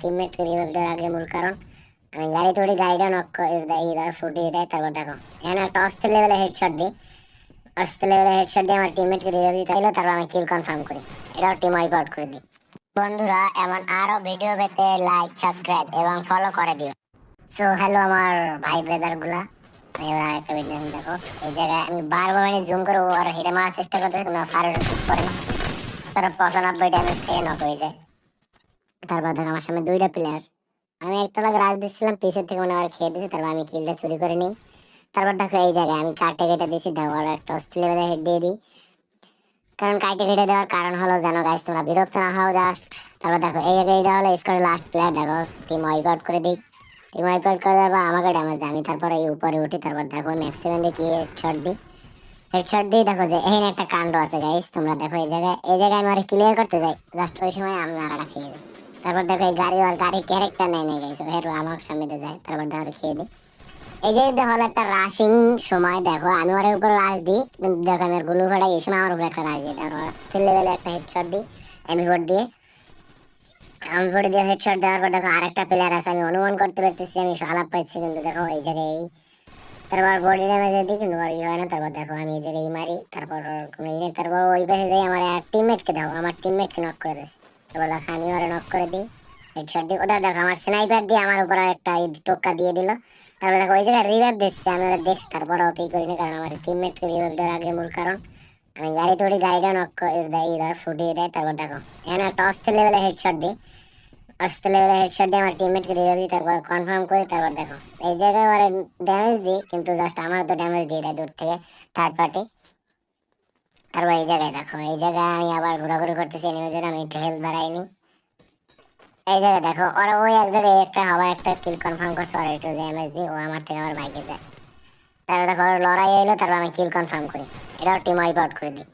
টিমমেটকে revive দেওয়ার আগে মূল কারণ আমি গাড়িতে উঠি, গাড়িটা নক করে দেয়, ফুটিয়ে দেয়। তারপর দেখো এখানে একটা অস্থির লেভেলে হেডশট দিই, অস্থির লেভেলে হেডশট দিয়ে আমার টিমমেটকে রিভাইভ দিতে হলো। তারপর আমি কিল কনফার্ম করি, এটাও টিম ওয়াইপ আউট করে দিই। বন্ধুরা এমন আরো ভিডিও পেতে লাইক, সাবস্ক্রাইব এবং ফলো করে দিও। সো হ্যালো আমার ভাই ব্রাদার গুলা, এবার আরেকটা ভিডিও দেখো। এই জায়গায় আমি বারবার জুম করে আর হেডে মারার চেষ্টা করতে কিন্তু ফায়ার করে না, তারা 95 ড্যামেজ থেকে নক হয়ে যায়। তারপর দেখো আমার সামনে দুইটা প্লেয়ার, আমি একটা লাগ রাজ দিচ্ছিলাম, পিছের থেকে মনে হয় খেয়ে দিয়েছে। তারপর আমি কিলটা চুরি করে নিই। তারপর দেখো এই জায়গায় আমি কাটে কেটে দিয়েছি, দেখো আর একটা অস্থির লেভেলে হেড দিয়ে দিই। কারণ কাটে কেটে দেওয়ার কারণ হলো যেন গাইস তোমরা বিরক্ত না হও জাস্ট। তারপর দেখো এই জায়গায় এটা হলো স্কোরের লাস্ট প্লেয়ার, দেখো টিম ওয়াইপ আউট করে দিই। টিম ওয়াইপ আউট করে দেওয়ার পর আমাকে ড্যামেজ দেয়, আমি তারপর এই উপরে উঠি। তারপর দেখো ম্যাক্সিমাম দিয়ে কি হেডশট দিই, হেডশট দিয়ে দেখো যে এখানে একটা কাণ্ড আছে গাইস। তোমরা দেখো এই জায়গায় আমি আর ক্লিয়ার করতে যাই, জাস্ট ওই সময় আমি মারাটা খেয়ে দিই। তারপর দেখো এই গাড়ির ক্যারেক্টার নেই নেই গাইস, হের আমার সামনে দিয়ে যায়। তারপর দেখো খেয়ে দিই। এই যে দেখো একটা রাশিং সময়, দেখো আমি ওর উপর রাশ দিই, কিন্তু দেখো আমি গুলু ফাটাই, এই সময় আমার উপরে একটা রাশ দিই। তারপর স্কিল লেভেলে একটা হেডশট দিই, এমভি4 দিয়ে হেডশট দেওয়ার পর দেখো আরেকটা প্লেয়ার আছে, আমি অনুমান করতে পারতেছি আমি আলাপ পাইছি, কিন্তু দেখো এই জায়গায় তারপর বডি ড্যামেজ দিই, কিন্তু আর হয় না। তারপর দেখো আমি এই জায়গায় মারি, তারপর ওর কোনো নেই। তারপর ওই পাশে যাই আমার টিমমেটকে দেখো, আমার টিমমেটকে নক করে দিস। তারপর দেখো আমি ওরা নক করে দিই, হেডশট দিই। ওদের দেখো আমার স্নাইপার দিয়ে আমার উপর একটা টোক্কা দিয়ে দিল। তারপর দেখো ওই জায়গায় রিভাইভ দিচ্ছে, আমি ওরা দেখছি, তারপর ওকেই করিনি, কারণ আমার টিমমেটকে রিভাইভ দেওয়ার আগে মূল কারণ আমি গাড়িতে উঠি, গাড়িটা নক করে দেয়, ফুটিয়ে দেয়। তারপর দেখো এখানে একটা অস্থির লেভেলে হেডশট দিই, অস্থির লেভেলে হেডশট দিয়ে আমার টিমমেটকে রিভাইভ দিই। তারপর কনফার্ম করি। তারপর দেখো এই জায়গায় ওরা ড্যামেজ দিই, কিন্তু জাস্ট আমার তো ড্যামেজ দিয়ে দেয় দূর থেকে, থার্ড পার্টি। তারপর এই জায়গায় দেখো, এই জায়গায় আমি আবার ঘোরাঘুরি করতেছি এনিমিজের, আমি একটু হেলথ বাড়াইনি। এই জায়গায় দেখো ওরা ওই এক জায়গায় একটা হওয়া একটা কিল কনফার্ম করছে, আর একটু ড্যামেজ দিই, ও আমার থেকে আবার বাইকে যায়। তারপর দেখো ওর লড়াই হইলো, তারপর আমি কিল কনফার্ম করি, এটাও টিম ওয়াইপ আউট করে দিই।